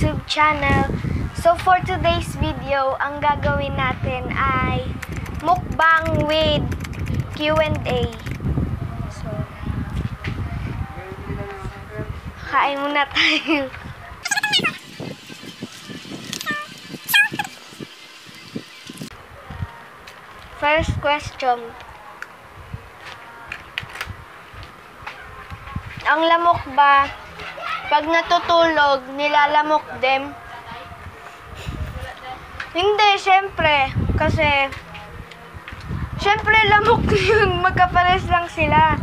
YouTube channel. So for today's video, ang gagawin natin ay mukbang with Q&A. So, kain muna tayo. First question. Ang lamok ba, pag natutulog, nilalamok din? Hindi, syempre. Kasi, syempre lamok yun. Magkapares lang sila.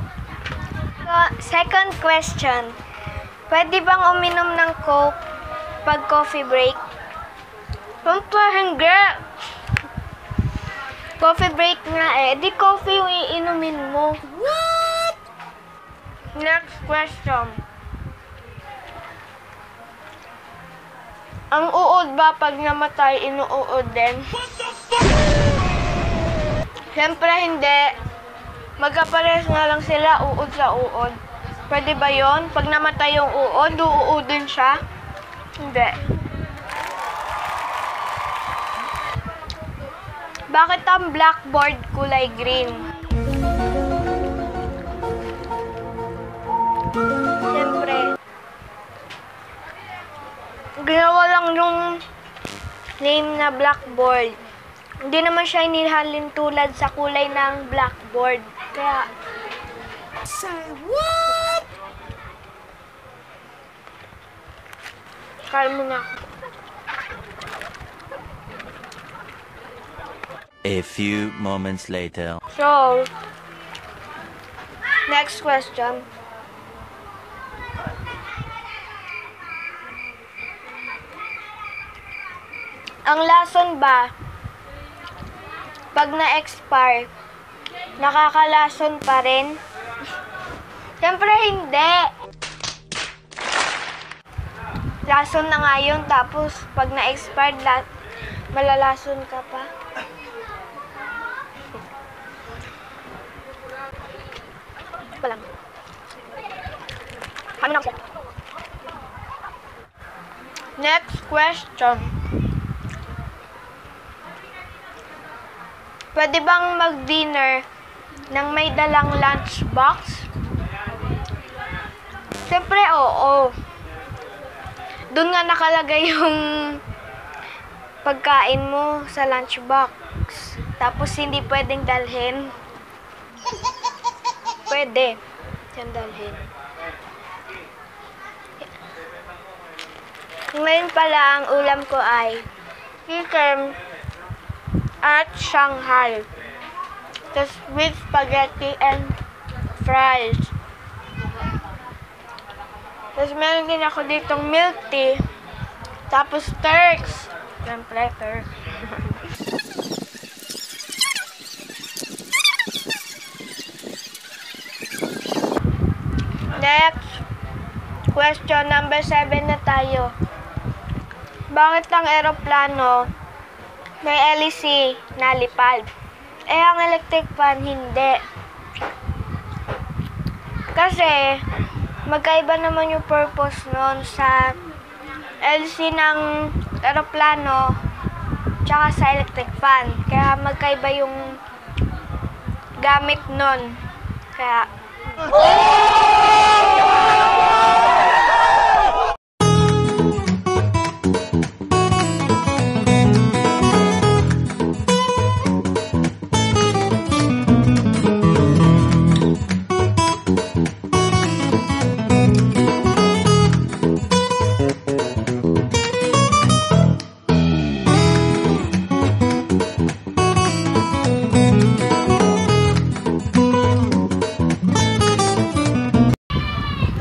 So, second question. Pwede bang uminom ng Coke pag coffee break? Hindi. Coffee break nga eh. Di coffee yung iinumin mo. What? Next question. Ang uod ba pag namatay, inuud din? Siyempre hindi. Magkapares nga lang sila, uod sa uod. Pwede ba yon? Pag namatay yung uod, uuudin siya? Hindi. Bakit ang blackboard kulay green? Siyempre, ginawa lang yung name na blackboard. Hindi naman siya inihalin tulad sa kulay ng blackboard. Kaya, say what? Kaya mo na. A few moments later. So, next question. Ang lason ba, pag na-expire, nakakalason pa rin? Siyempre hindi. Lason na nga yun, tapos pag na-expired, malalason ka pa. Walang. Ano na siya? Next question. Pwede bang mag-dinner nang may dalang lunchbox? Siyempre, oo. Doon nga nakalagay yung pagkain mo sa lunchbox. Tapos hindi pwedeng dalhin. Pwede. Yan dalhin. Ngayon pala ang ulam ko ay chicken at Shanghai. Just with spaghetti and fries. Tapos meron din ako ditong milk tea. Tapos Turks. Siyempre, Turks. Next. Question number 7 na tayo. Bakit ang eroplano may LEC na lipad? Eh, ang electric fan, hindi. Kasi, magkaiba naman yung purpose nun sa LEC ng eroplano tsaka sa electric fan. Kaya magkaiba yung gamit nun. Kaya,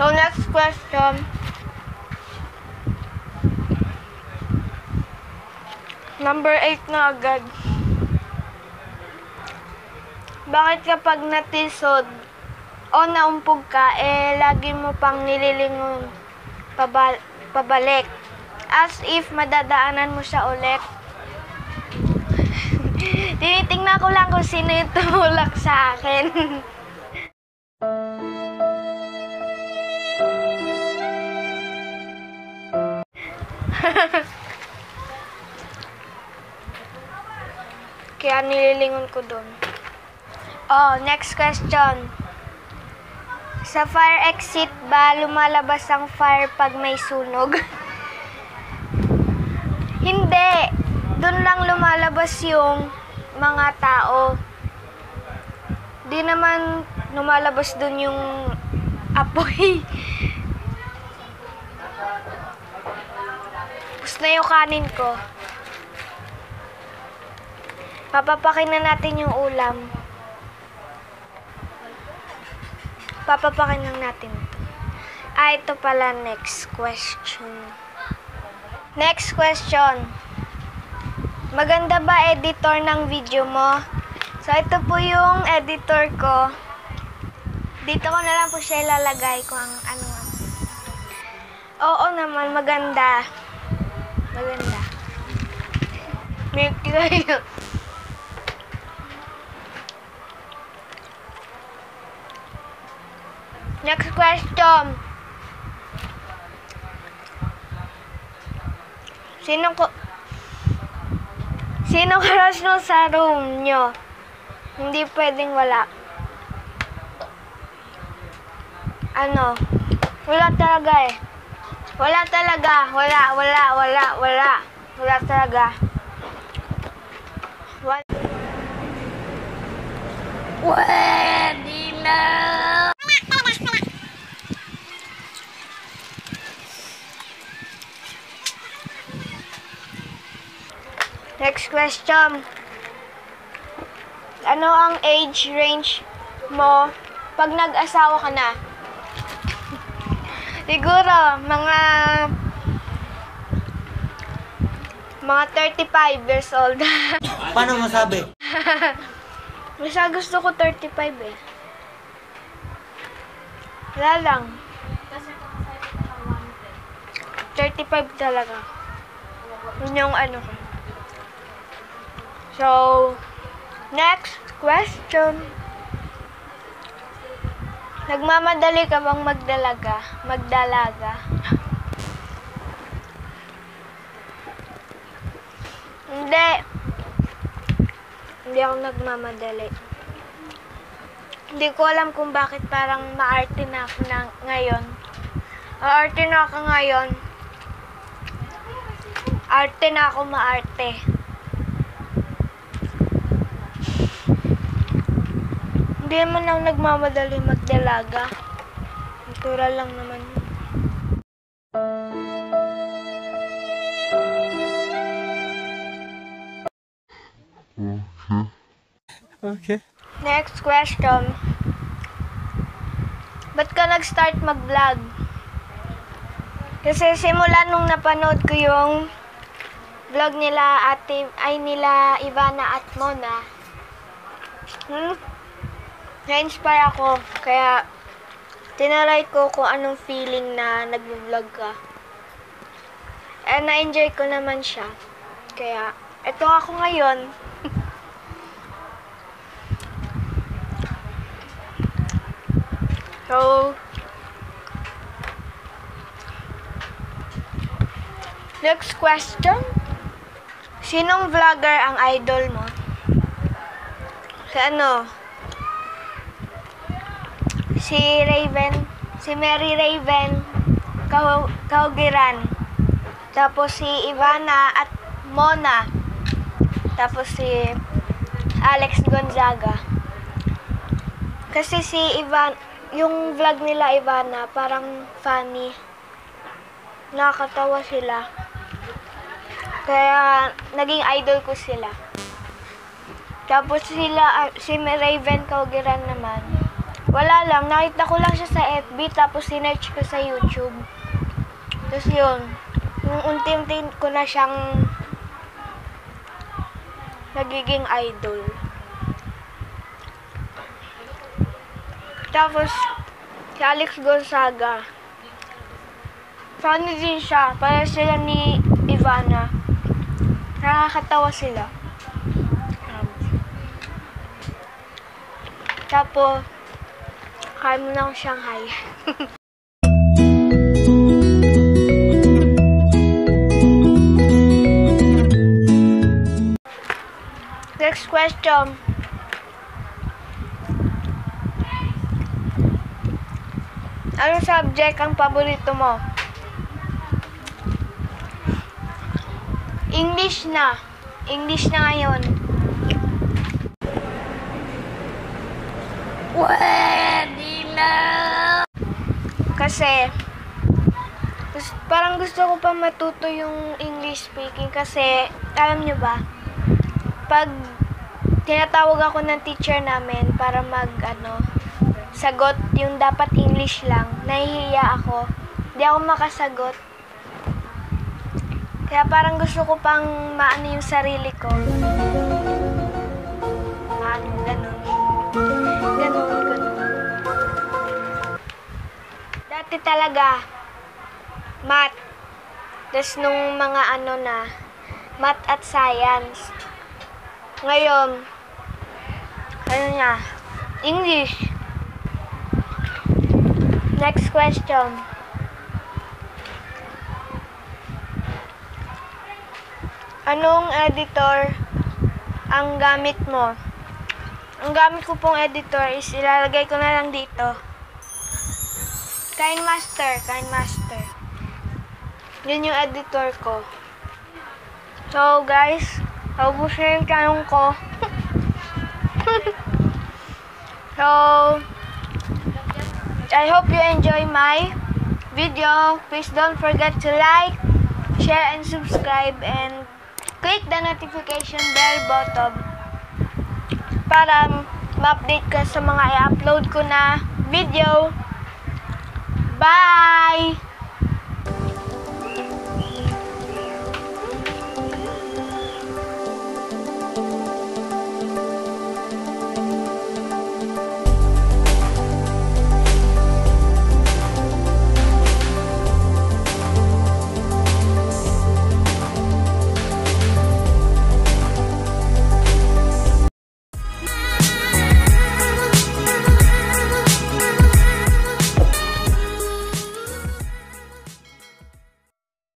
so next question. Number 8 na agad. Bakit kapag natisod o naumpog ka, lagi mo pang nililingon pabalik? As if madadaanan mo siya ulit. Tinitingnan ko lang kung sino yung tumulak sa akin. Kaya nililingon ko doon. Oh, next question. Sa fire exit ba lumalabas ang fire pag may sunog? Hindi. Doon lang lumalabas yung mga tao. Di naman lumalabas doon yung apoy. Tapos na yung kanin ko. Papapakin na natin yung ulam. Papapakin lang natin ito. Ito pala next question. Next question. Maganda ba editor ng video mo? So, ito po yung editor ko. Dito ko na lang po siya ilalagay kung ano. Oo naman, maganda. Maganda. Milk tayo. Next question. Sino crush mo sa room nyo? Hindi pwedeng wala. Ano? Wala talaga eh. Wala talaga. Wala talaga. Pwede na! Next question. Ano ang age range mo pag nag-asawa ka na? Siguro, mga 35 years old. Paano masabi? Basta gusto ko 35 eh. Wala lang. 35 talaga. Yun yung ano ko. So, next question. Nagmamadali ka bang magdalaga? Hindi. Hindi ako nagmamadali. Hindi ko alam kung bakit parang maarte na ako ngayon. Maarte na ako ngayon. Arte na ako maarte. Hindi naman ako nagmamadali magdalaga. Natural lang naman yun. Okay. Next question. Ba't ka nag-start mag-vlog? Kasi simula nung napanood ko yung vlog nila nila Ivana at Mona. Na-inspire ako. Kaya tinaray ko kung anong feeling na nag-vlog ka. Na-enjoy ko naman siya. Kaya eto ako ngayon. So, next question. Sinong vlogger ang idol mo? Si Mary Raven Kaugiran. Tapos si Ivana at Mona. Tapos si Alex Gonzaga. Kasi yung vlog nila Ivana, parang funny. Nakakatawa sila. Kaya, naging idol ko sila. Tapos si Raven Kaugiran naman. Wala lang, nakita ko lang siya sa FB, tapos sinearch ko sa YouTube. Tapos yun, yung unti-unti ko na siyang nagiging idol. Tapos, si Alex Gonzaga. Funny din siya. Para sila ni Ivana. Nakakatawa sila. Tapos, kain mo ng Shanghai. Next question. Anong subject ang paborito mo? English na. English na ngayon. Pwede na! Kasi, parang gusto ko pa matuto yung English speaking kasi, alam nyo ba, pag tinatawag ako ng teacher namin para sagot yung dapat English lang, nahihiya ako. Hindi ako makasagot. Kaya parang gusto ko pang maano yung sarili ko. Ganun. Dati talaga, math. Tapos nung mga math at science. Ngayon, English. Next question. Anong editor ang gamit mo? Ang gamit ko pong editor is ilalagay ko na lang dito. KineMaster. Yun yung editor ko. So guys, naubos na yung tanong ko. So, I hope you enjoy my video. Please don't forget to like, share, and subscribe, and click the notification bell button para ma-update ka sa mga i-upload ko na video. Bye!